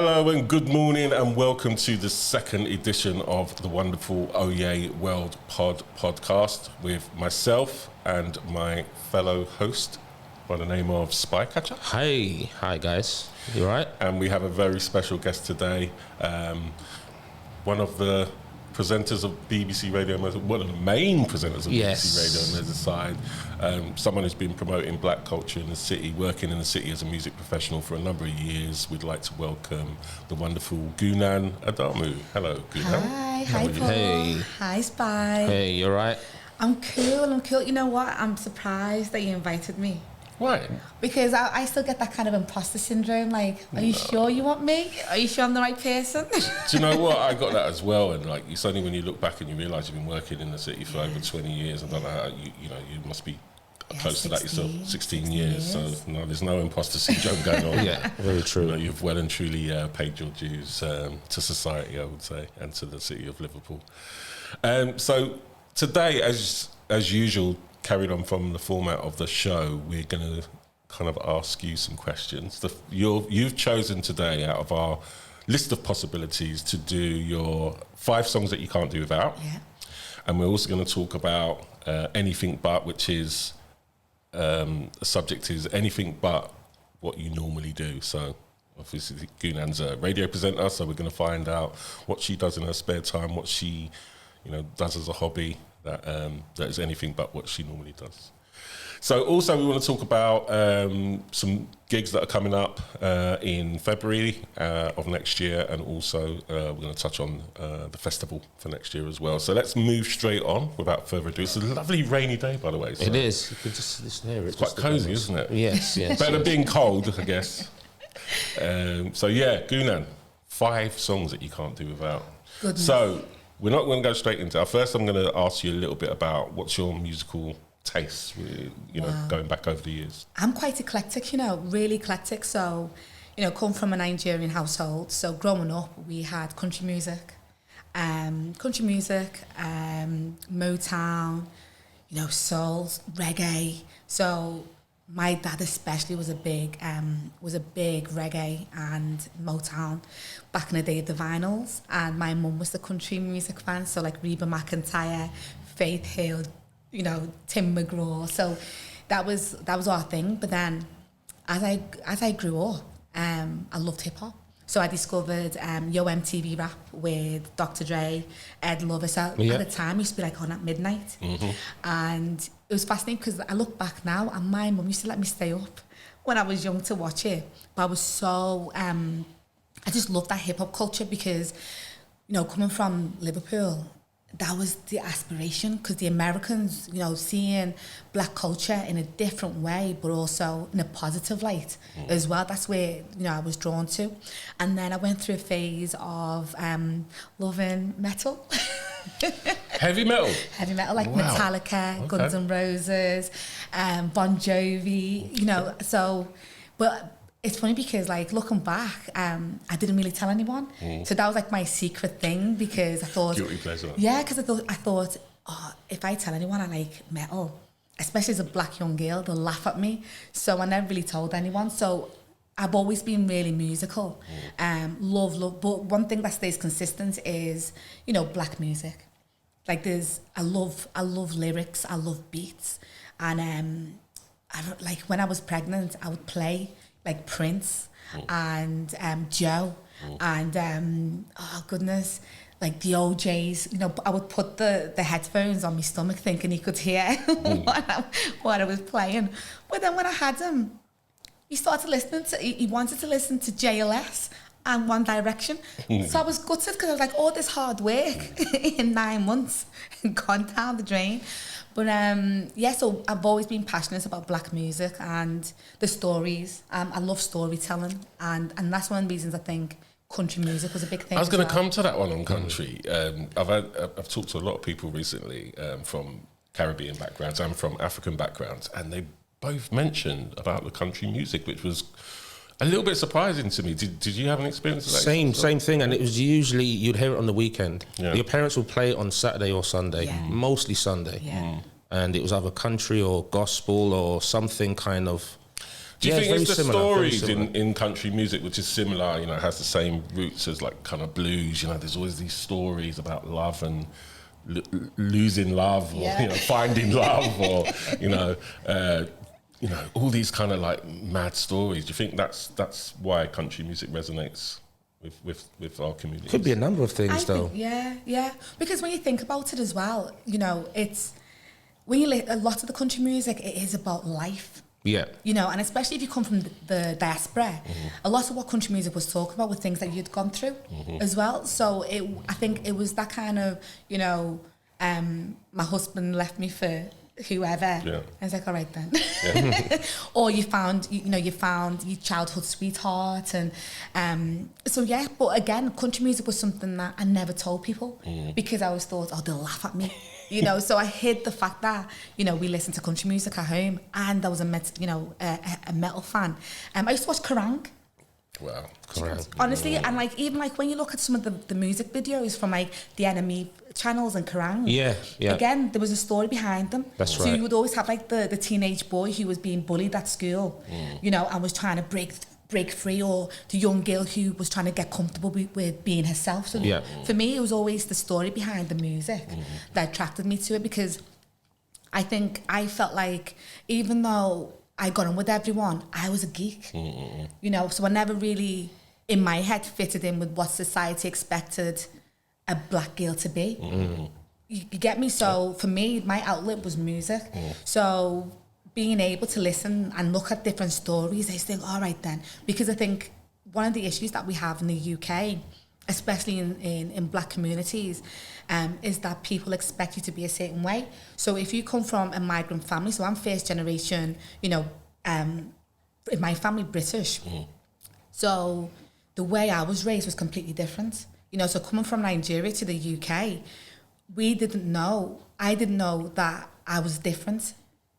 Hello and good morning and welcome to the second edition of the wonderful Oye World podcast with myself and my fellow host by the name of Spycatcher. Hi guys, you alright? And we have a very special guest today, one of the presenters of BBC Radio, one of the main presenters of BBC Radio Merseyside, someone who's been promoting black culture in the city, working in the city as a music professional for a number of years. We'd like to welcome the wonderful Gunan Adamu. Hello, Gunan. Hi Paul. Hey. Hi Spy. Hey, you alright? I'm cool. You know what? I'm surprised that you invited me. Why? Because I still get that kind of imposter syndrome. Like, are you sure you want me? Are you sure I'm the right person? Do you know what? I got that as well. And like, it's only when you look back and you realise you've been working in the city for over 20 years. I don't know how you must be close to that yourself. 16 years. So no, there's no imposter syndrome going on. Yeah, very true. You know, you've well and truly paid your dues to society, I would say, and to the city of Liverpool. So today, as usual, carried on from the format of the show, we're going to kind of ask you some questions. You've chosen today out of our list of possibilities to do your 5 songs that you can't do without. Yeah. And we're also going to talk about anything but, which is the subject is anything but what you normally do. So obviously Gunan's a radio presenter, so we're going to find out what she does in her spare time, what she does as a hobby, that is anything but what she normally does. So also we want to talk about some gigs that are coming up in February of next year, and also we're going to touch on the festival for next year as well. So let's move straight on without further ado. It's a lovely rainy day, by the way. So it is. You can just listen here. it's quite cosy, isn't it? Yes. Better than being cold, I guess. So yeah, Gunan, 5 songs that you can't do without. Goodness. So we're not going to go straight into it. First, I'm going to ask you a little bit about what's your musical tastes, going back over the years. I'm quite eclectic, really eclectic. So, come from a Nigerian household. So growing up, we had country music, Motown, soul, reggae. So my dad especially was a big reggae and Motown back in the day of the vinyls, and my mum was the country music fan, so like Reba McEntire, Faith Hill, Tim McGraw. So that was our thing. But then as I grew up, I loved hip hop. So I discovered Yo MTV Rap with Dr. Dre, Ed Lover. So at the time, it used to be like on at midnight. Mm-hmm. And it was fascinating because I look back now and my mum used to let me stay up when I was young to watch it. But I was so, I just loved that hip hop culture because, coming from Liverpool, that was the aspiration, because the Americans, seeing black culture in a different way, but also in a positive light as well. That's where, I was drawn to. And then I went through a phase of loving metal. Heavy metal? Heavy metal, like Metallica, okay. Guns N' Roses, Bon Jovi, so, but it's funny because, like, looking back, I didn't really tell anyone. So that was like my secret thing, because I thought, guilty pleasure. Yeah, because I thought, if I tell anyone I like metal, especially as a black young girl, they'll laugh at me. So I never really told anyone. So I've always been really musical. Love. But one thing that stays consistent is, black music. Like I love lyrics. I love beats. And like when I was pregnant, I would play like Prince and Joe and oh goodness, like the OJs. I would put the headphones on my stomach thinking he could hear what I was playing. But then when I had him, he wanted to listen to JLS and One Direction. So I was gutted, because I was like, all this hard work in 9 months gone down the drain. But so I've always been passionate about black music and the stories. I love storytelling, and that's one of the reasons I think country music was a big thing. I was going to come to that one on country. I've talked to a lot of people recently from Caribbean backgrounds and from African backgrounds, and they both mentioned about the country music, which was a little bit surprising to me. Did you have an experience of that? Same thing, and it was usually, you'd hear it on the weekend. Yeah. Your parents would play it on Saturday or Sunday, mostly Sunday. Yeah. And it was either country or gospel or something kind of Do you Yeah, think it's it's the very similar, very stories similar. in country music which is similar, you know, has the same roots as like kind of blues, you know, there's always these stories about love and losing love or, Yeah. you know, finding love or, you know, all these kind of like mad stories. Do you think that's why country music resonates with our community? Could be a number of things, I though. think, yeah. Because when you think about it as well, you know, it's when you a lot of the country music, it is about life. Yeah. You know, and especially if you come from the diaspora, a lot of what country music was talking about were things that you'd gone through as well. So I think it was that kind of, you know, my husband left me for whoever. Yeah. I was like, all right then. Yeah. Or you found your childhood sweetheart, and so yeah. But again, country music was something that I never told people because I always thought, oh, they'll laugh at me, you know. So I hid the fact that, you know, we listened to country music at home, and I was a metal fan. I used to watch Kerrang. Wow. Correct. Honestly, and like even like when you look at some of the music videos from like the Enemy channels and Kerrang, Yeah, yeah. again there was a story behind them. That's so right. you would always have like the teenage boy who was being bullied at school, you know, and was trying to break free, or the young girl who was trying to get comfortable with being herself. So Yeah. for me, it was always the story behind the music that attracted me to it, because I think I felt like even though I got on with everyone, I was a geek, you know, so I never really, in my head, fitted in with what society expected a black girl to be. You get me? So for me, my outlet was music. So being able to listen and look at different stories, I think, all right then, because I think one of the issues that we have in the UK, especially in black communities, is that people expect you to be a certain way. So if you come from a migrant family, so I'm first generation, you know, in my family British. So the way I was raised was completely different. You know, so coming from Nigeria to the UK, I didn't know that I was different,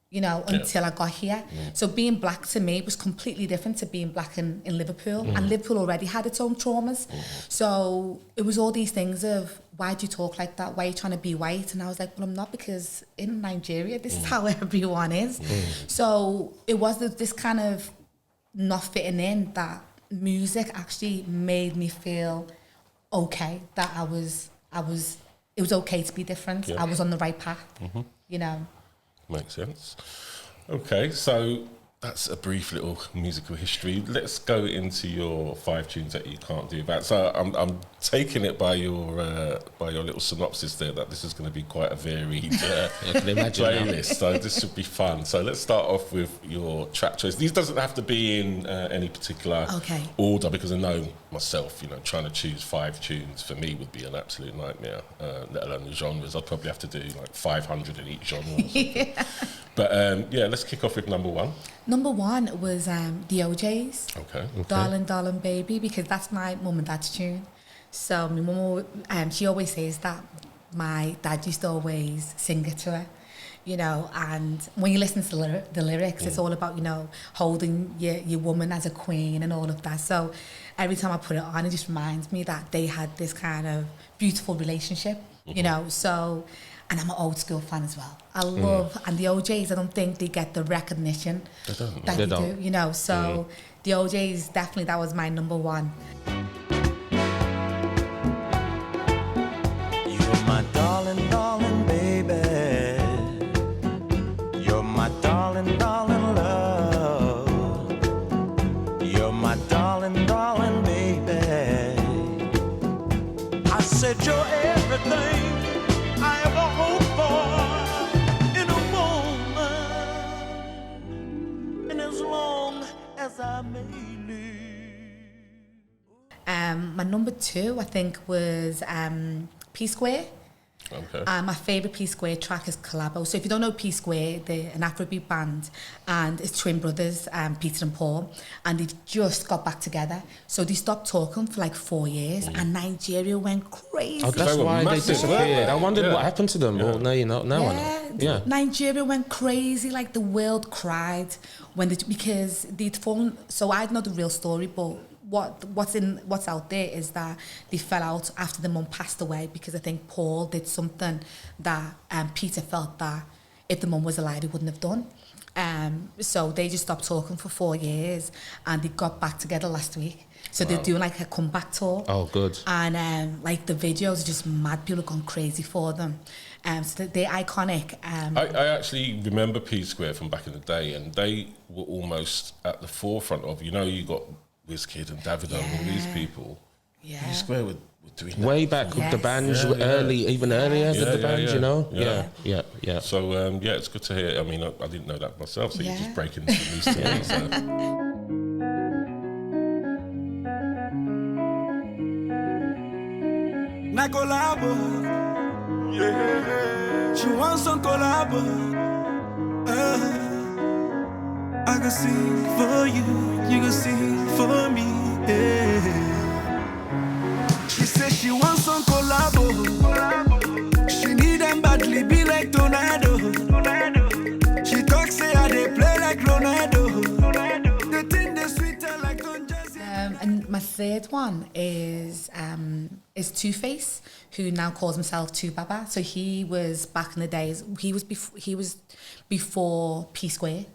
you know, until I got here. So being black to me was completely different to being black in Liverpool. And Liverpool already had its own traumas. So it was all these things of, why do you talk like that? Why are you trying to be white? And I was like, well, I'm not, because in Nigeria, this is how everyone is. So it was this kind of not fitting in that music actually made me feel okay, that it was okay to be different. Yeah. I was on the right path, you know. Makes sense. Okay, so that's a brief little musical history. Let's go into your 5 tunes that you can't do back. So I'm taking it by your little synopsis there that this is going to be quite a varied I can imagine that. playlist. So this should be fun. So let's start off with your track choice. These doesn't have to be in any particular order, because I know myself, you know, trying to choose 5 tunes for me would be an absolute nightmare, let alone the genres. I'd probably have to do like 500 in each genre or something. But yeah, let's kick off with number 1. Number 1 was the OJ's. Okay. Darling, Darling Baby, because that's my mum and dad's tune. So my mum, she always says that my dad used to always sing it to her, you know, and when you listen to the lyrics, it's all about, you know, holding your woman as a queen and all of that. So every time I put it on, it just reminds me that they had this kind of beautiful relationship, you know, so... And I'm an old school fan as well. I love, and the OJs, I don't think they get the recognition that they do, you know. So the OJs, definitely, that was my number 1. You're my darling, darling baby. You're my darling, darling love. You're my darling, darling baby. I said you're everything I ever hoped for in a woman, and as long as I may live. My number 2, I think, was P Square. Okay. My favourite P Square track is Collabo. So if you don't know P Square, they're an Afrobeat band, and it's twin brothers, Peter and Paul, and they just got back together. So they stopped talking for like 4 years, and Nigeria went crazy. Oh, that's They were why they massive, disappeared. weren't they? I wondered Yeah. what happened to them. Well, no, you know, now I know. Yeah. Nigeria went crazy. Like the world cried because they'd fallen. So I don't know the real story, but what's out there is that they fell out after the mum passed away, because I think Paul did something that Peter felt that if the mum was alive he wouldn't have done. So they just stopped talking for 4 years, and they got back together last week. So they're doing like a comeback tour. Oh, good. And like the videos are just mad. People have gone crazy for them. So they're iconic. I actually remember P Square from back in the day, and they were almost at the forefront of, you got Wizkid and Davido and all these people. Yeah. P Square were doing that Way back with the bands, early, even earlier than the bands, Yeah. So it's good to hear. I mean, I didn't know that myself, so you're just breaking some news to me. So. Na collabo, she wants some collabo. I can sing for you, you can sing for me. Yeah. She says she wants some collabo. She need them badly, be like tornado. She talks say I they play like Ronaldo. The thing they sweeter like Don Jesse. And my third one is Two Face, who now calls himself Two Baba. So he was back in the days. He was before P Square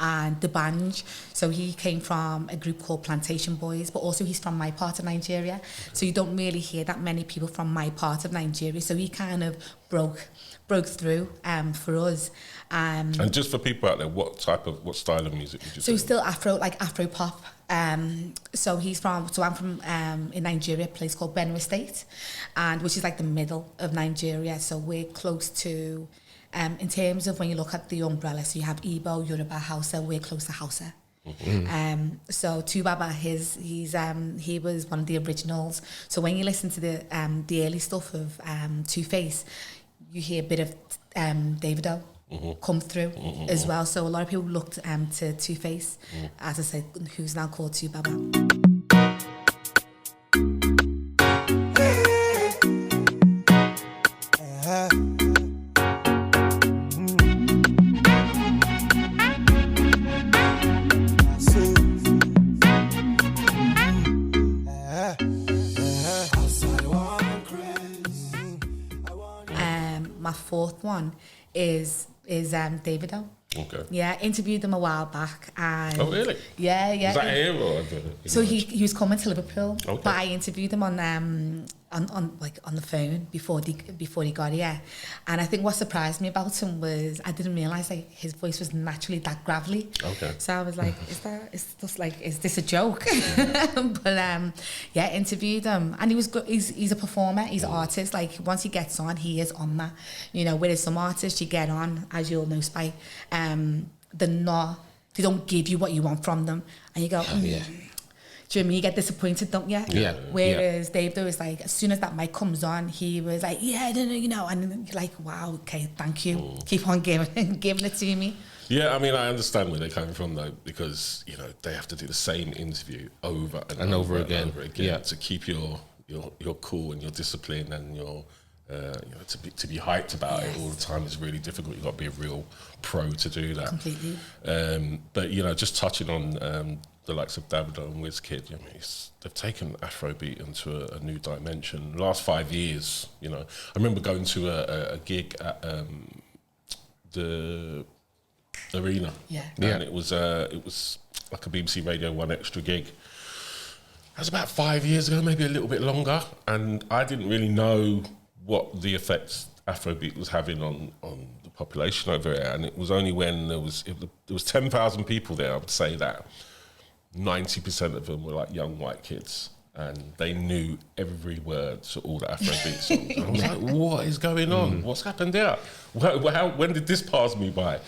and the band. So he came from a group called Plantation Boys, but also he's from my part of Nigeria. So you don't really hear that many people from my part of Nigeria. So he kind of broke through for us. And just for people out there, what style of music would you say? So he's still Afro, like Afro pop. So I'm from in Nigeria, a place called Benue State, and which is like the middle of Nigeria. So we're close to, in terms of when you look at the umbrella, so you have Igbo, Yoruba, Hausa. We're close to Hausa. Mm-hmm. So Two Baba, he was one of the originals. So when you listen to the early stuff of Two Face, you hear a bit of Davido come through as well. So a lot of people looked to Two Face, as I said, who's now called Two Baba. My fourth one is Davido. Okay. Yeah, interviewed him a while back. And Oh, really? Yeah. Was that here or? So he was coming to Liverpool, Okay. but I interviewed him on the phone before he got here, and I think what surprised me about him was I didn't realise like his voice was naturally that gravelly. Okay. So I was like, is this a joke? But interviewed him, and he was good. He's a performer. He's an artist. Like once he gets on, he is on that. Whereas some artists you get on, as you all know, Spike, they don't give you what you want from them, and you go, Do you know what I mean? You get disappointed, don't you? Yeah. Whereas Davido is like, as soon as that mic comes on, he was like, I don't know, and then you're like, wow, okay, thank you. Keep on giving it to me. Yeah, I mean, I understand where they're coming from though, because they have to do the same interview over and over again to keep your cool and your discipline and your to be hyped about it all the time is really difficult. You've got to be a real pro to do that. Completely. But just touching on the likes of Davido and Wizkid, they've taken Afrobeat into a new dimension. The last 5 years, I remember going to a gig at the Arena, and it was like a BBC Radio 1 extra gig. That was about 5 years ago, maybe a little bit longer, and I didn't really know what the effects Afrobeat was having on the population over there. And it was only when there was 10,000 people there, I would say that 90% of them were like young white kids, and they knew every word to all the Afrobeat songs. And I was like, what is going on? What's happened there? When did this pass me by?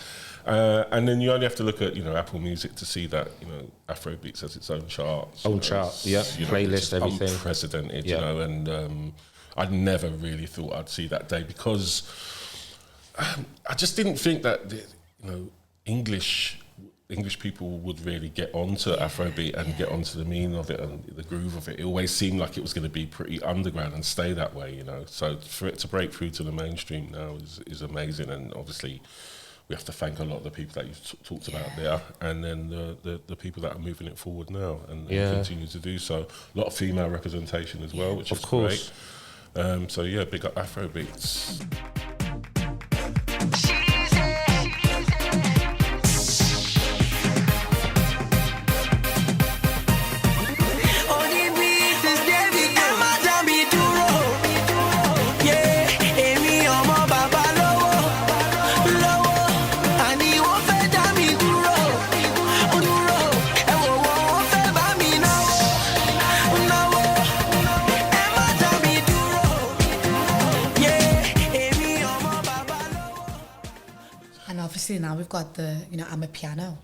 And then you only have to look at Apple Music to see that Afrobeats has its own charts, playlist, everything, unprecedented, and I never really thought I'd see that day, because I just didn't think that English people would really get onto Afrobeat and get onto the meaning of it and the groove of it. It always seemed like it was going to be pretty underground and stay that way, So for it to break through to the mainstream now is amazing, and obviously we have to thank a lot of the people that you talked about there, and then the people that are moving it forward now and continue to do so. A lot of female representation as well, which is great. So big up Afrobeats. obviously now we've got the, I'm a piano.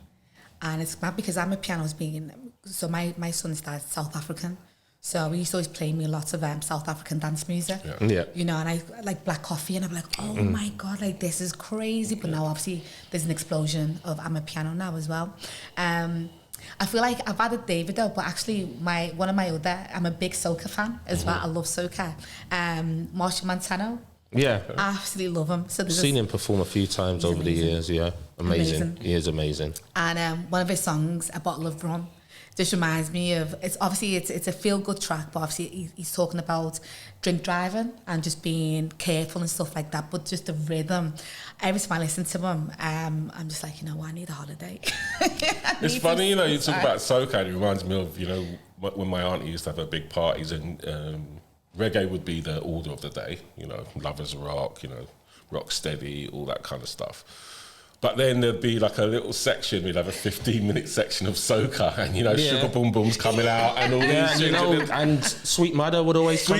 And it's mad because I'm a piano's been, so my son started South African. So he used to always play me lots of South African dance music. Yeah. And I like Black Coffee, and I'm like, oh my God, like this is crazy. But now obviously there's an explosion of Amapiano now as well. I feel like I've added Davido, but actually I'm a big soca fan as well. I love soca. Marshall Montano. Yeah. I absolutely love him. So I've seen him perform a few times over the years, yeah. Amazing. He is amazing. And one of his songs, A Bottle of Rum, just reminds me of, it's a feel-good track, but obviously he's talking about drink driving and just being careful and stuff like that, but just the rhythm. Every time I listen to him, I'm just like, I need a holiday. It's funny, you talk about soca, and it reminds me of, when my auntie used to have her big parties, and reggae would be the order of the day, Lovers Rock, Rock Steady, all that kind of stuff. But then there'd be like a little section, we'd have a 15-minute section of soca, and Sugar Boom Boom's coming out, and all these and Sweet Mother would always come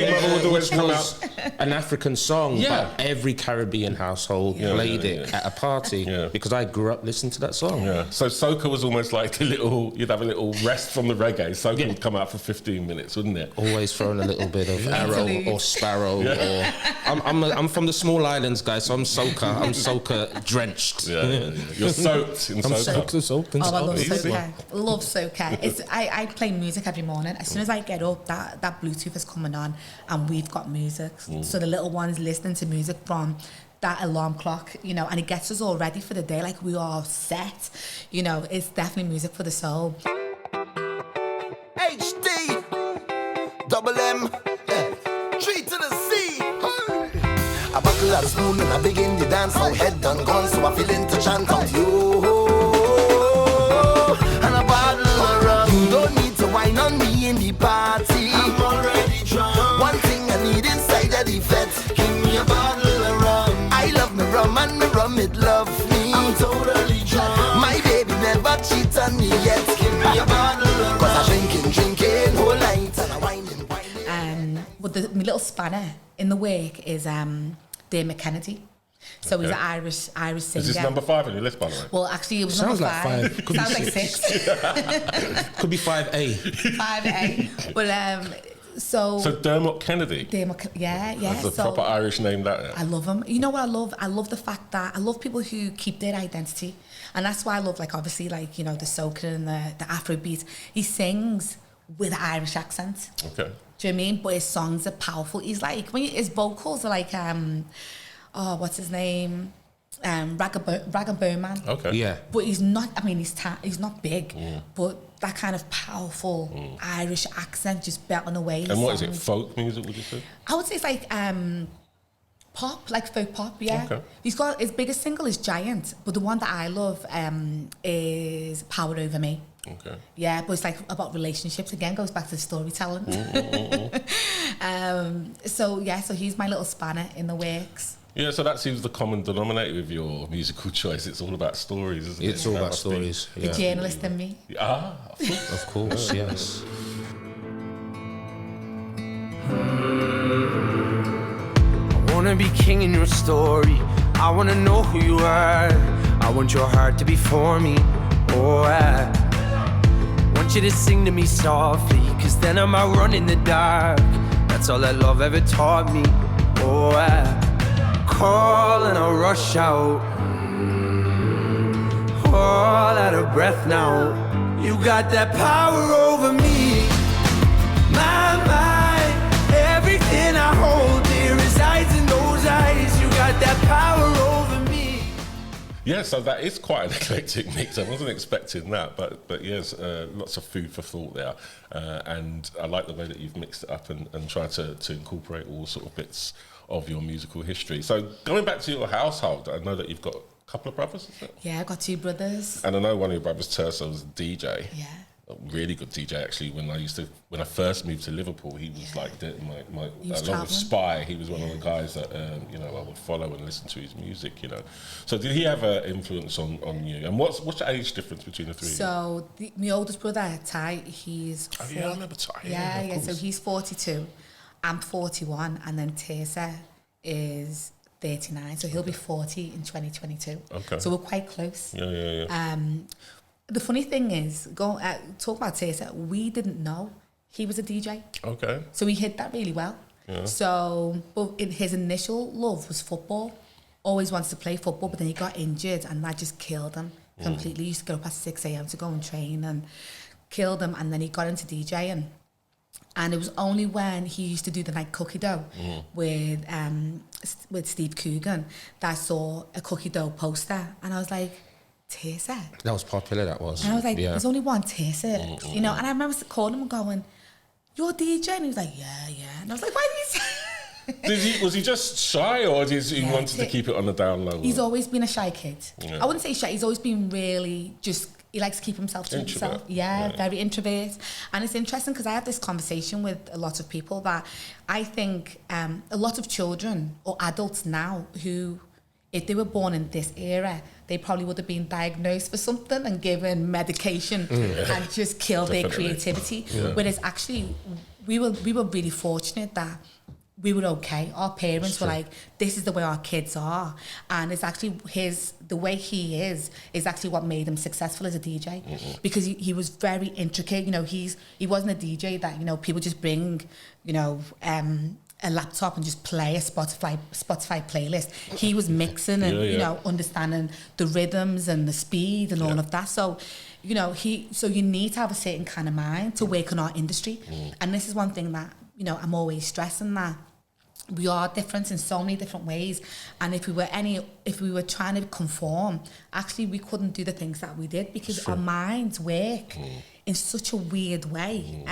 out. An African song, but every Caribbean household played it at a party because I grew up listening to that song. Yeah. So soca was almost like you'd have a little rest from the reggae. Soca would come out for 15 minutes, wouldn't it? Always throwing a little bit of Arrow or Sparrow. Or I'm from the small islands, guys, so I'm soca drenched. Yeah. You're soaked in soca. Soaked in I love Easy. soca. Love soca. I play music every morning. As soon as I get up, that Bluetooth is coming on, and we've got music. So the little one's listening to music from that alarm clock, and it gets us all ready for the day. Like we are set. It's definitely music for the soul. HD, double M, 3 to the C. I buckle out a spoon and I begin to dance. So head done gone, so I feel into chant out you. And a bottle of rum. You don't need to wine on me in the party. I'm already drunk. One thing I need inside of the vet. Give me a bottle of rum. I love me rum and me rum it love me. I'm totally drunk. My baby never cheat on me yet. Give me a bottle of rum. Cause I drinking whole night and I whining. But my little spanner in the wake is Dermot Kennedy. So he's an Irish singer. Is this number 5 on your list, by the way? Well, actually, it was Sounds number like 5. Could Sounds be like 6. Could be 5A. 5A. But So Dermot Kennedy. Yeah. That's a proper Irish name, that. I love him. You know what I love? I love the fact that I love people who keep their identity, and that's why I love, obviously, the soca and the Afrobeat. He sings with an Irish accent. Okay. Do you know what I mean? But his songs are powerful. He's his vocals are like, what's his name? Rag and Bone Man. Okay. Yeah. But he's not, he's not big, but that kind of powerful Irish accent just belting away. And what is it, folk music, would you say? I would say it's like pop, like folk pop, yeah. Okay. He's got, his biggest single is Giant, but the one that I love is Power Over Me. Okay. Yeah, but it's like about relationships again, goes back to the storytelling. So he's my little spanner in the works. Yeah, so that seems the common denominator with your musical choice. It's all about stories, isn't it? It's all about stories. The journalist in me. Of course, yes. I wanna be king in your story. I wanna know who you are. I want your heart to be for me. Oh, I want you to sing to me softly, cause then I might run in the dark. That's all that love ever taught me. Oh, I call and I rush out, all out of breath now. You got that power over me. My mind, everything I hold dear resides in those eyes. You got that power over me. Yeah, so that is quite an eclectic mix. I wasn't expecting that, but yes, lots of food for thought there. And I like the way that you've mixed it up and tried to incorporate all sort of bits of your musical history. So going back to your household, I know that you've got a couple of brothers, is it? Yeah, I got 2 brothers. And I know one of your brothers, Terso, was a DJ. Yeah. A really good DJ, actually. When I first moved to Liverpool, he was like my along with Spy. He was one of the guys that I would follow and listen to his music. So did he have an influence on you? And what's the age difference between the 3 of you? So my oldest brother Ty, he's I remember Ty. Yeah. So he's 42. I'm 41, and then Teresa is 39, so he'll be 40 in 2022. Okay. So we're quite close. Yeah. The funny thing is, talk about Tesa, we didn't know he was a DJ. Okay. So he hid that really well. Yeah. So, but his initial love was football. Always wanted to play football, but then he got injured and that just killed him completely. He used to get up at 6 a.m. to go and train and killed him. And then he got into DJing. And it was only when he used to do the night cookie dough with Steve Coogan that I saw a cookie dough poster. And I was like, Tesa? That was popular, that was. And I was like, there's only one Tesa, you know. And I remember calling him and going, "You're a DJ?" And he was like, yeah. And I was like, why did you say? Was he just shy, or did he wanted to keep it on the down low? He's always been a shy kid. Yeah. I wouldn't say shy. He's always been really just. He likes to keep himself to himself. Yeah, very introvert. And it's interesting because I have this conversation with a lot of people that I think a lot of children or adults now who, if they were born in this era, they probably would have been diagnosed for something and given medication and just killed their creativity. Yeah. Whereas actually, we were really fortunate that we were okay. Our parents were like, this is the way our kids are. And it's actually the way he is actually what made him successful as a DJ. Because he was very intricate. You know, he wasn't a DJ that, you know, people just bring, you know, a laptop and just play a Spotify playlist. He was mixing and, you know, understanding the rhythms and the speed and all of that. So, you know, so you need to have a certain kind of mind to work in our industry. And this is one thing that, you know, I'm always stressing, that we are different in so many different ways. And if we were trying to conform, actually we couldn't do the things that we did because our minds work in such a weird way.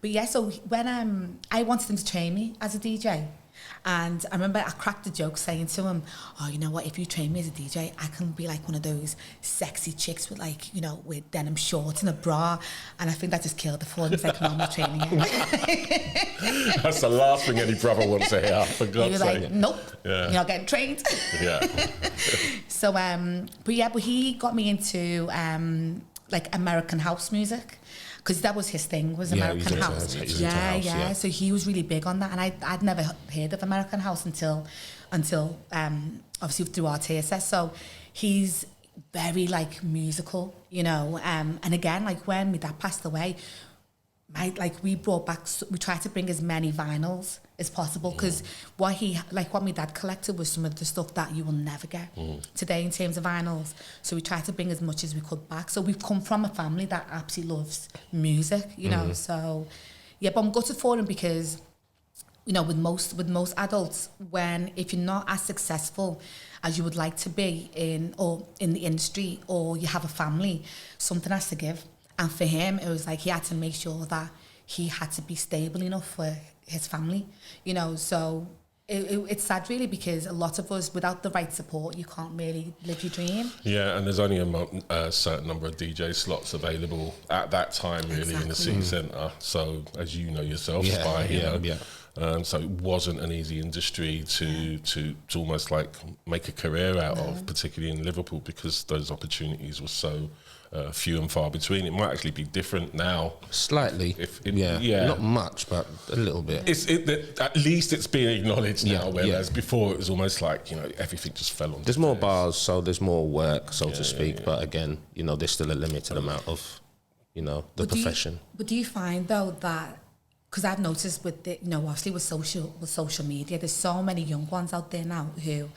But yeah, so when I wanted him to train me as a DJ, and I remember I cracked a joke saying to him, oh, you know what, if you train me as a DJ, I can be like one of those sexy chicks with, like, you know, with denim shorts and a bra. And I think that just killed the fun. He's like, no, I'm not training you. That's the last thing any brother wants to hear, for God's sake. He was like, nope, you're not getting trained. Yeah. So, but he got me into like American house music. Because that was his thing, was American house. Yeah. So he was really big on that, and I'd never heard of American house until obviously through our TSS. So he's very like musical, you know. And again, like when my dad passed away, we tried to bring as many vinyls as possible, because what my dad collected was some of the stuff that you will never get today in terms of vinyls. So we tried to bring as much as we could back. So we've come from a family that absolutely loves music, you know. So yeah, but I'm gutted for him because, you know, with most adults, if you're not as successful as you would like to be in the industry, or you have a family, something has to give. And for him, it was like he had to make sure that he had to be stable enough for his family, you know. So it's sad, really, because a lot of us, without the right support, you can't really live your dream. Yeah, and there's only a certain number of DJ slots available at that time, really, in the city centre. So, as you know yourself, Spy, you know. So it wasn't an easy industry to almost like make a career out of, particularly in Liverpool, because those opportunities were so few and far between. It might actually be different now. Slightly. Not much, but a little bit. At least it's being acknowledged now, whereas before it was almost like, you know, everything just fell on. There's more bars, so there's more work, so to speak. But again, you know, there's still a limited amount of, you know, the profession. But do you find, though, that, because I've noticed with the, you know, obviously with social media, there's so many young ones out there now who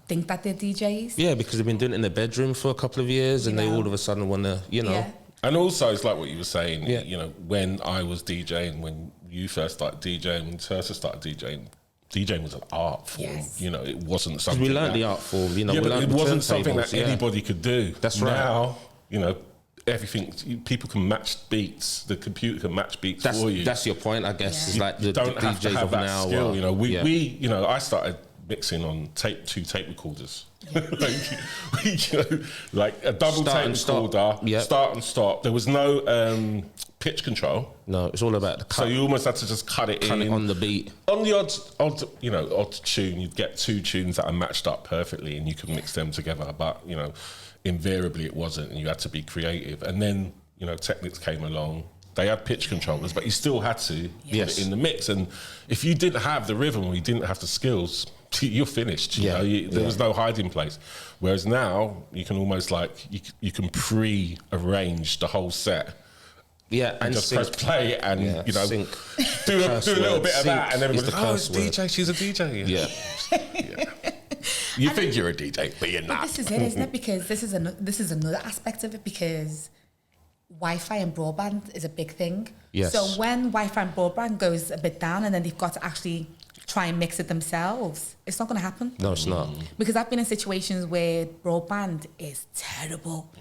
think that they're DJs. Yeah, because they've been doing it in their bedroom for a couple of years, and they all of a sudden want to, you know. Yeah. And also, it's like what you were saying, you know, when I was DJing, when you first started DJing, when Tersa started DJing was an art form. Yes. You know, it wasn't something. We learned the art form, you know. Yeah, but it wasn't something that anybody could do. That's right. Now, you know, everything, people can match beats. The computer can match beats for you. That's your point, I guess. Yeah. It's like the don't have DJs to have of that now. Skill, you know, we, you know, I started mixing on two tape recorders. You know, like a double tape recorder, start and stop. There was no pitch control. No, it's all about the cut. So you almost had to just cut it on the beat. On the odd tune, you'd get two tunes that are matched up perfectly, and you could mix them together. But you know, invariably it wasn't, and you had to be creative. And then, you know, Technics came along. They had pitch controllers, but you still had to put it in the mix. And if you didn't have the rhythm or you didn't have the skills, you're finished. You know, there was no hiding place. Whereas now you can almost like you can pre-arrange the whole set. Yeah, and just press play and you know sync. do a little bit of that, and everybody's it's DJ. She's a DJ. Yeah. You think you're a DJ, but you're not. This is it, isn't it? Because this is another aspect of it, because Wi-Fi and broadband is a big thing. Yes. So when Wi-Fi and broadband goes a bit down, and then they've got to actually try and mix it themselves, it's not going to happen. No, it's not. Because I've been in situations where broadband is terrible,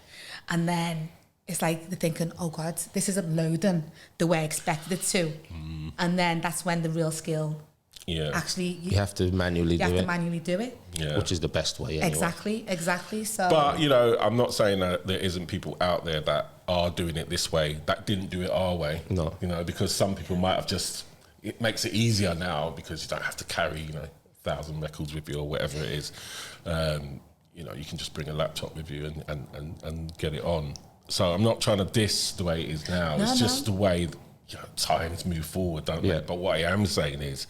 and then it's like they're thinking, oh God, this isn't loading the way I expected it to. And then that's when the real skill actually... You have to manually do it. Yeah. Which is the best way anyway. Exactly. So, but, you know, I'm not saying that there isn't people out there that are doing it this way, that didn't do it our way. No. You know, because some people might have just... It makes it easier now because you don't have to carry, you know, 1,000 records with you or whatever it is. You know, you can just bring a laptop with you and get it on. So I'm not trying to diss the way it is now. It's just the way times move forward, don't they? But what I am saying is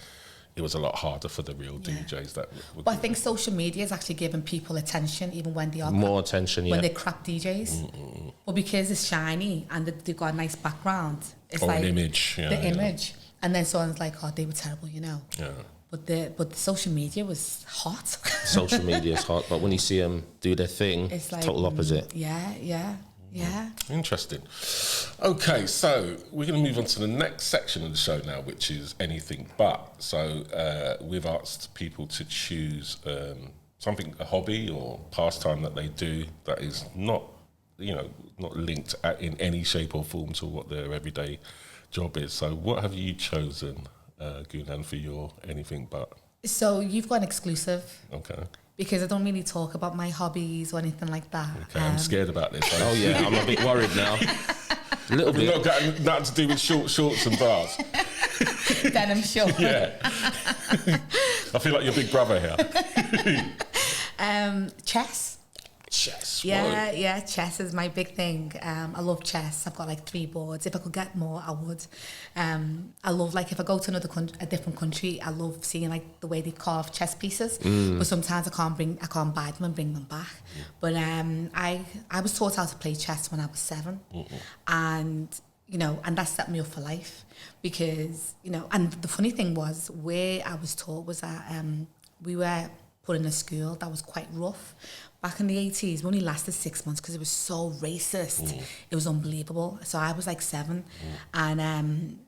it was a lot harder for the real DJs that but I think social media is actually giving people attention, even when they are more attention, when they're crap DJs. But because it's shiny and they've got a nice background, it's or like an image, image, and then someone's like, "Oh, they were terrible," you know. Yeah. But the social media was hot. Social media is hot, but when you see them do their thing, it's like total opposite. Yeah. Interesting. Okay, so we're going to move on to the next section of the show now, which is anything but. So we've asked people to choose something, a hobby or pastime that they do that is not, you know, not linked in any shape or form to what their everyday job is. So what have you chosen, Goonan, for your anything but? So you've got an exclusive. Okay. Because I don't really talk about my hobbies or anything like that. Okay, I'm scared about this. Oh yeah, I'm a bit worried now. A little bit. Not got nothing to do with shorts and bras. Denim shorts. Yeah. I feel like your big brother here. Chess. Chess. Yeah, chess is my big thing. I love chess. I've got like 3 boards. If I could get more, I would. I love, like, if I go to a different country, I love seeing like the way they carve chess pieces. But sometimes I can't buy them and bring them back. But I was taught how to play chess when I was 7, and you know, and that set me up for life, because you know. And the funny thing was, where I was taught was that we were put in a school that was quite rough. Back in the 80s, we only lasted 6 months because it was so racist. It was unbelievable. So I was like 7, and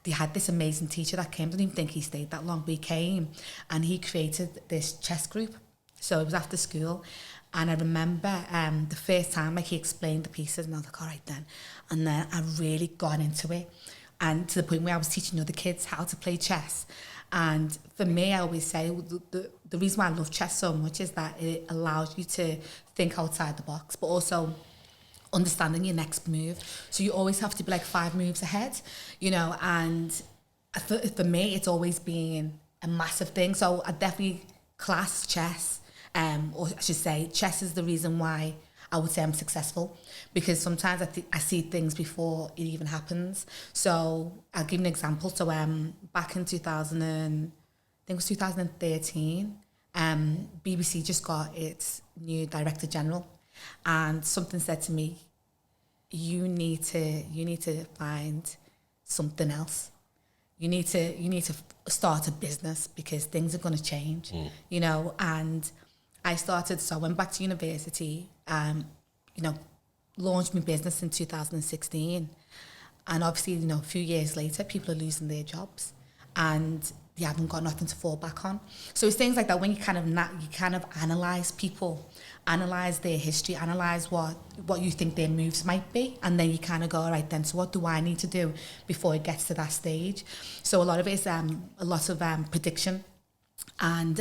they had this amazing teacher that came. I didn't even think he stayed that long, but he came and he created this chess group. So it was after school, and I remember the first time, like, he explained the pieces, and I was like, all right then. And then I really got into it, and to the point where I was teaching other kids how to play chess. And for me, I always say the reason why I love chess so much is that it allows you to think outside the box, but also understanding your next move. So you always have to be like 5 moves ahead, you know. And for me, it's always been a massive thing. So I definitely class chess, or I should say, chess is the reason why I would say I'm successful, because sometimes I see things before it even happens. So I'll give you an example. So back in 2013, BBC just got its new Director General, and something said to me, you need to find something else. You need to start a business, because things are going to change, you know. And I went back to university, you know, launched my business in 2016. And obviously, you know, a few years later, people are losing their jobs and they haven't got nothing to fall back on. So it's things like that when you kind of analyse people, analyse their history, analyse what you think their moves might be, and then you kind of go, all right then, so what do I need to do before it gets to that stage? So a lot of it is a lot of prediction. And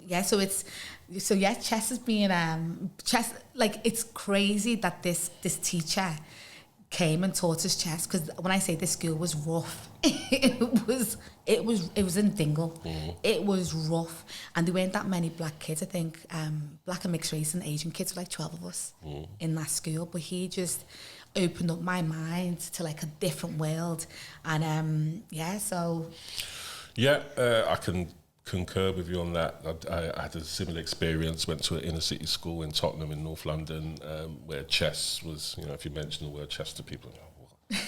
chess has been chess. Like, it's crazy that this teacher came and taught us chess, because when I say this school was rough, it was in Dingle. It was rough, and there weren't that many black kids. I think black and mixed race and Asian kids were like 12 of us in that school. But he just opened up my mind to like a different world, and I can concur with you on that. I had a similar experience. Went to an inner city school in Tottenham in North London, where chess was. You know, if you mention the word chess to people, what?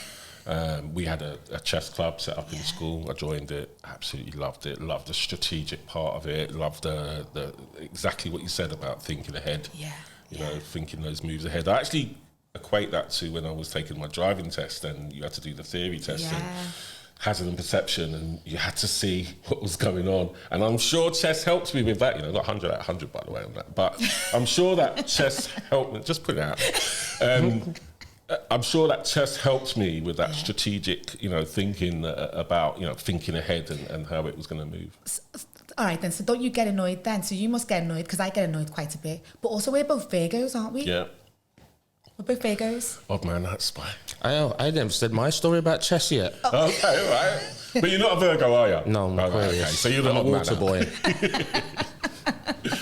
We had a chess club set up in school. I joined it. Absolutely loved it. Loved the strategic part of it. Loved the exactly what you said about thinking ahead. Yeah. You know, thinking those moves ahead. I actually equate that to when I was taking my driving test, and you had to do the theory test. And hazard and perception, and you had to see what was going on. And I'm sure chess helped me with that. You know, got 100 out of 100, by the way, on that. But I'm sure that chess helped me. Just put it out. I'm sure that chess helped me with that strategic, you know, thinking about, you know, thinking ahead and how it was going to move. All right, then. So don't you get annoyed then? So you must get annoyed, because I get annoyed quite a bit. But also, we're both Virgos, aren't we? Yeah. We're both Virgos. Odd man, that's spy. I never said my story about chess yet. Oh. Okay, all right. But you're not a Virgo, are you? No, I'm Aquarius. Okay. So you're I'm the a odd man water out. boy.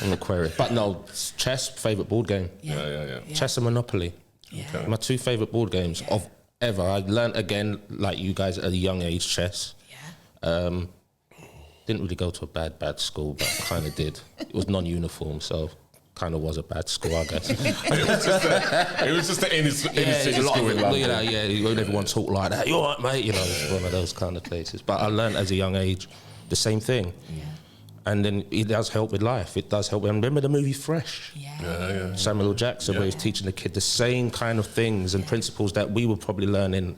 I'm Aquarius. But no, chess, favourite board game. Yeah. Chess and Monopoly. Yeah. Okay. My two favourite board games of ever. I learnt again, like you guys, at a young age, chess. Yeah. Didn't really go to a bad school, but kind of did. It was non-uniform, so kind of was a bad school, I guess. It was just an inner city school in London. You know, when everyone talk like that, you all right, mate? You know, it's one of those kind of places. But I learned as a young age the same thing. Yeah. And then it does help with life. It does help. And remember the movie Fresh? Yeah. Samuel L. Jackson, where he's teaching the kid the same kind of things and principles that we were probably learning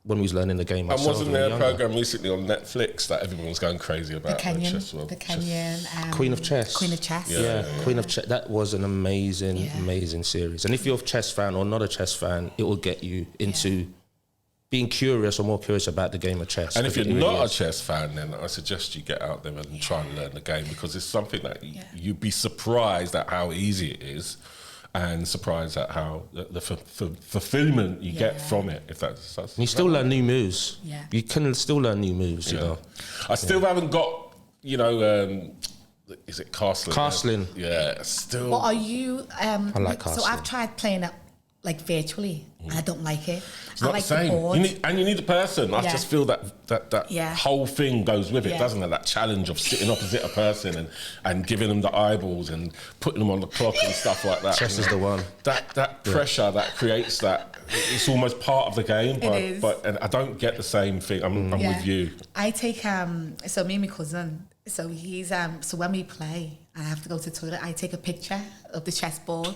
when we was learning the game. And wasn't there a program recently on Netflix that everyone was going crazy about? The Kenyan. Queen of Chess. Queen of Chess. Yeah. Queen of Chess. That was an amazing series. And if you're a chess fan or not a chess fan, it will get you into being curious or more curious about the game of chess. And if you're not a chess fan, then I suggest you get out there and try and learn the game, because it's something that you'd be surprised at how easy it is, and surprised at how the fulfillment you get from it. If that's and you still learn new moves. Yeah. You can still learn new moves, you know. I still haven't got, you know, is it Castling? Castling. Yeah, still. But are you... I like So Castling. I've tried playing it like virtually, and I don't like it. It's I not like the same. the board. You need a person. I just feel that whole thing goes with it, doesn't it? That challenge of sitting opposite a person and giving them the eyeballs and putting them on the clock and stuff like that. Chess is the one. That pressure that creates that, it's almost part of the game. But and I don't get the same thing. I'm with you. I take so me and my cousin. So he's so when we play and I have to go to the toilet, I take a picture of the chessboard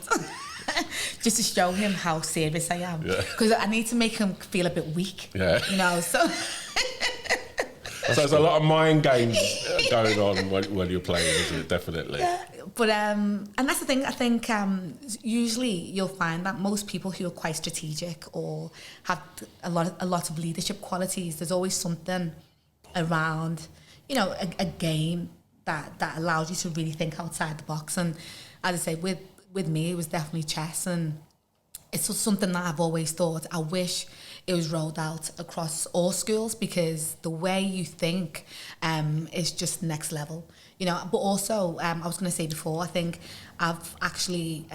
just to show him how serious I am. Because I need to make him feel a bit weak. Yeah. You know, so so there's a lot of mind games going on when you're playing, isn't it? Definitely. Yeah. But and that's the thing. I think usually you'll find that most people who are quite strategic or have a lot of leadership qualities, there's always something around, you know, a game that allows you to really think outside the box. And as I say, with me, it was definitely chess, and it's just something that I've always thought. I wish it was rolled out across all schools, because the way you think is just next level, you know. But also, I was going to say before, I think I've actually,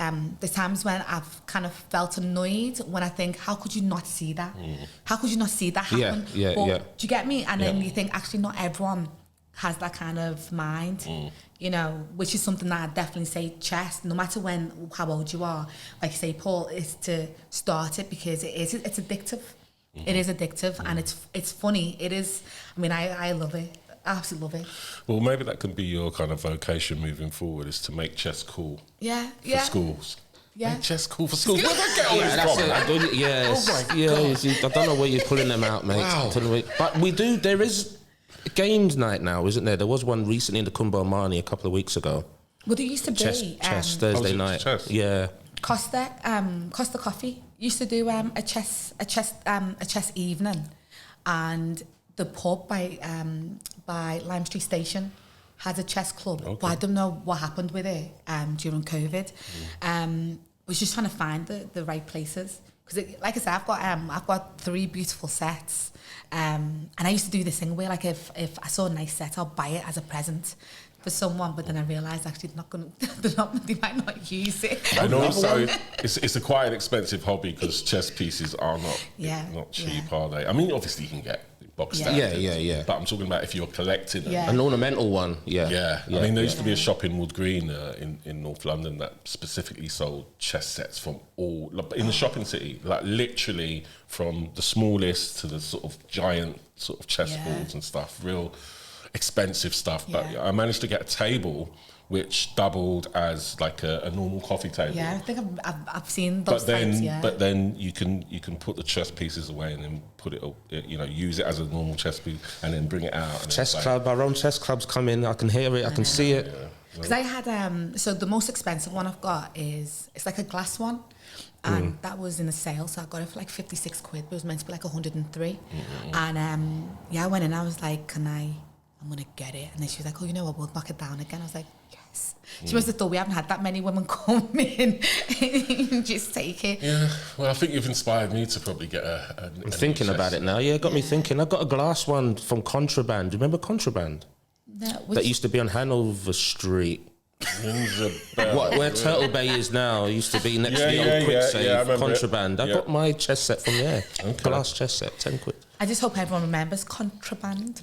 there's times when I've kind of felt annoyed when I think, how could you not see that? How could you not see that happen? Yeah. Do you get me? And then you think, actually, not everyone has that kind of mind, you know, which is something that I definitely say chess, no matter how old you are, like you say, Paul, is to start it, because it's addictive. It is addictive, and it's funny. It is, I mean, I love it. I absolutely love it. Well, maybe that can be your kind of vocation moving forward, is to make chess cool for schools. Yeah. Make chess cool for schools. Where did I get all this from? I don't know where you're pulling them out, mate. Wow. But there is games night now, isn't there? There was one recently in the Kumbo Mani a couple of weeks ago. Well, there used to be chess Thursday night. Chess? Yeah. Costa Coffee used to do a chess evening, and the pub by Lime Street Station has a chess club. Okay. But I don't know what happened with it during COVID. Was just trying to find the right places, because like I said, I've got 3 beautiful sets. And I used to do this thing where, like, if I saw a nice set, I'll buy it as a present for someone, but then I realised actually they might not use it. And also, it's a quite an expensive hobby, because chess pieces are not cheap, are they? I mean, obviously you can get box Yeah. standard. Yeah. But I'm talking about if you're collecting them. Yeah. An ornamental one, Yeah. I mean, there used to be a shop in Wood Green in North London that specifically sold chess sets from all, in the shopping city, like literally from the smallest to the sort of giant sort of chessboards and stuff, real expensive stuff. But I managed to get a table which doubled as like a normal coffee table. Yeah, I think I've seen those types, But then you can put the chess pieces away and then put it, use it as a normal chess piece and then bring it out. And chess club, our own chess clubs come in. I can hear it, I can see it. Because I had, so the most expensive one I've got it's like a glass one. And that was in a sale, so I got it for like 56 quid, but it was meant to be like 103. And I went in, I was like, I'm gonna get it. And then she was like, oh, you know what, we'll knock it down again. I was like, yes. She must have thought we haven't had that many women come in and just take it. Yeah, well, I think you've inspired me to probably get I'm thinking about it now. Yeah, got me thinking. I got a glass one from Contraband. Do you remember Contraband? No, That used to be on Hanover Street. Where Turtle Bay is now used to be next to the old quick save. Contraband. I got my chess set from there. Glass chess set, 10 quid. I just hope everyone remembers Contraband.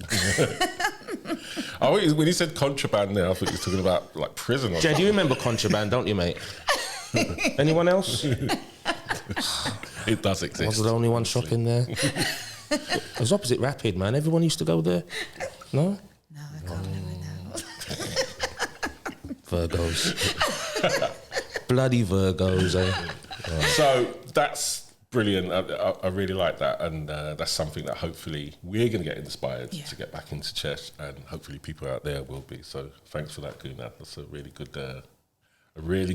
When you said contraband there, I thought you were talking about like prison or Jay, do you remember Contraband, don't you, mate? Anyone else? It does exist. I was the only one shopping there. It was opposite Rapid, man. Everyone used to go there. No? No, I can't remember now. Virgos. Bloody Virgos, eh? So that's brilliant. I really like that, and that's something that hopefully we're going to get inspired to get back into chess, and hopefully people out there will be. So thanks for that, Guna. That's a really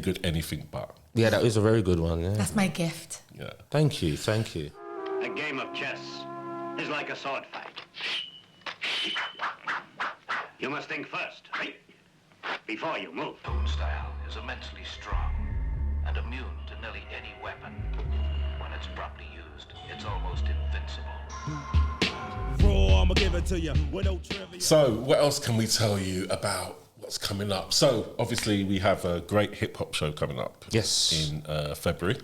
good anything but. Yeah, that was a very good one. Yeah. That's my gift. Yeah. Thank you. A game of chess is like a sword fight. You must think first, right? Before you move. Own style is immensely strong and immune to nearly any weapon. When it's properly used, it's almost invincible. Raw, I'ma give it to you with no trivia. So what else can we tell you about what's coming up? So obviously we have a great hip hop show coming up. Yes. In February,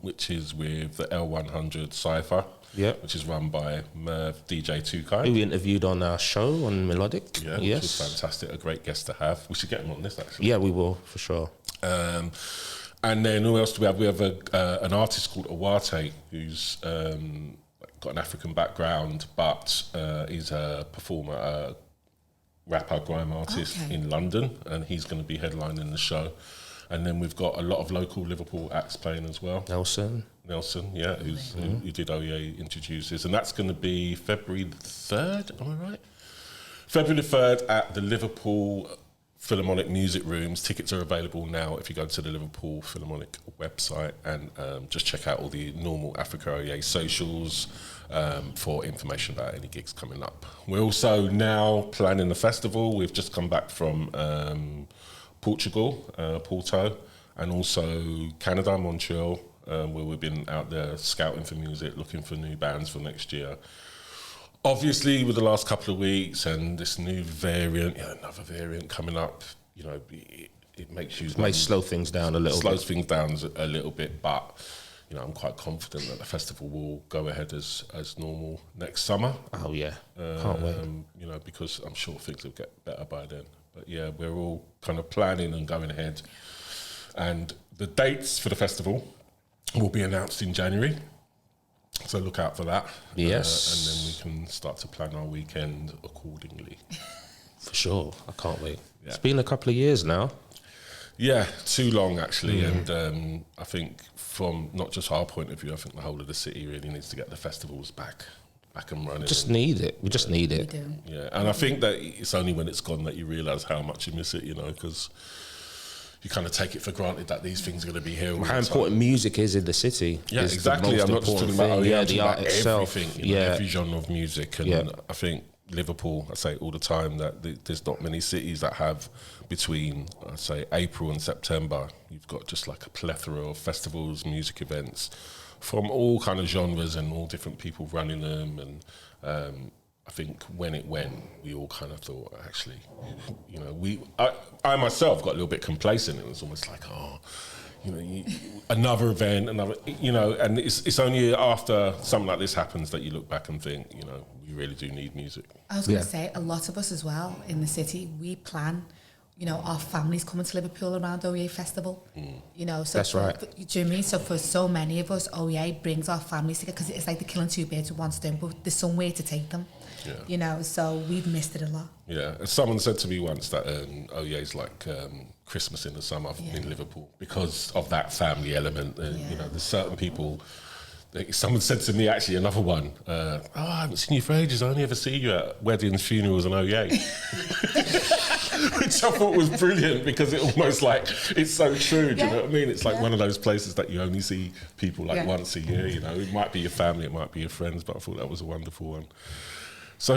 which is with the L100 Cypher. Yeah. Which is run by Merv DJ Tukai. Who we interviewed on our show on Melodic. Yeah, which was fantastic. A great guest to have. We should get him on this, actually. Yeah, we will, for sure. And then who else do we have? We have an artist called Awate, who's got an African background, but he's a performer, a rapper, grime artist in London, and he's going to be headlining the show. And then we've got a lot of local Liverpool acts playing as well. Nelson, yeah, who did OEA Introduces. And that's going to be February the 3rd, am I right? February the 3rd at the Liverpool Philharmonic Music Rooms. Tickets are available now if you go to the Liverpool Philharmonic website and just check out all the normal Africa OEA socials for information about any gigs coming up. We're also now planning the festival. We've just come back from Portugal, Porto, and also Canada, Montreal, where we've been out there scouting for music, looking for new bands for next year. Obviously, with the last couple of weeks and this new variant, another variant coming up, it makes you... May slow things down a little bit. Slows things down a little bit, but, I'm quite confident that the festival will go ahead as normal next summer. Oh, yeah. Can't wait. Because I'm sure things will get better by then. But yeah, we're all kind of planning and going ahead. And the dates for the festival will be announced in January. So look out for that. Yes. And then we can start to plan our weekend accordingly. For sure. I can't wait. Yeah. It's been a couple of years now. Yeah, too long actually. And I think from not just our point of view, I think the whole of the city really needs to get the festivals back and running. Just need it. We just need it. We do. Yeah, and I think that it's only when it's gone that you realise how much you miss it, because you kind of take it for granted that these things are going to be here. How important music is in the city. Yeah, exactly. I'm not just talking about the art itself. Everything, every genre of music. And I think Liverpool, I say all the time that there's not many cities that have between, I say, April and September, you've got just like a plethora of festivals, music events from all kind of genres and all different people running them. And I think when it went, we all kind of thought, actually, I myself got a little bit complacent. It was almost like, another event, and it's only after something like this happens that you look back and think, we really do need music. I was going to say, a lot of us as well in the city, we plan, our families coming to Liverpool around OEA Festival. So that's right. Do you know what I mean? So for so many of us, OEA brings our families together because it's like they're killing two birds with one stone, but there's somewhere to take them. So we've missed it a lot. Yeah, someone said to me once that OEA is like Christmas in the summer in Liverpool because of that family element. There's certain people. Someone said to me, actually, another one, I haven't seen you for ages. I only ever see you at weddings, funerals and OEA. Which I thought was brilliant because it almost it's so true, do you know what I mean? It's like one of those places that you only see people once a year, It might be your family, it might be your friends, but I thought that was a wonderful one. So,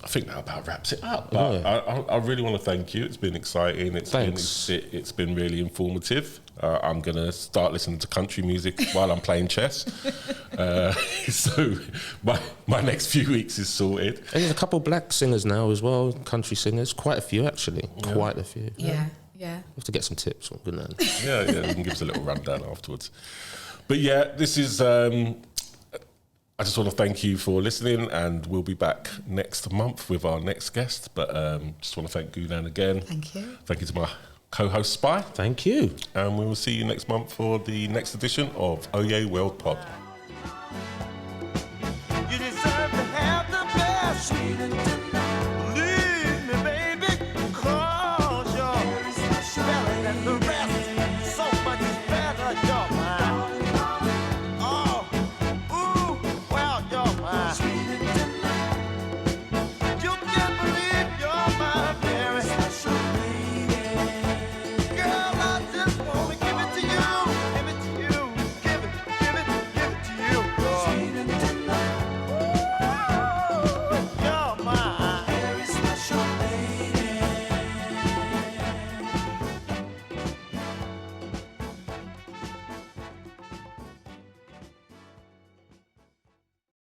I think that about wraps it up. But I really want to thank you. It's been exciting. It's been really informative. I'm going to start listening to country music while I'm playing chess. So my next few weeks is sorted. And there's a couple black singers now as well, country singers. Quite a few, actually. Yeah. Quite a few. Yeah. We have to get some tips from Goonan. Yeah, you can give us a little rundown afterwards. But this is... I just want to thank you for listening, and we'll be back next month with our next guest. But just want to thank Goonan again. Thank you. Thank you to my co-host Spy. Thank you. And we will see you next month for the next edition of OEA World Pod. You deserve to have the best.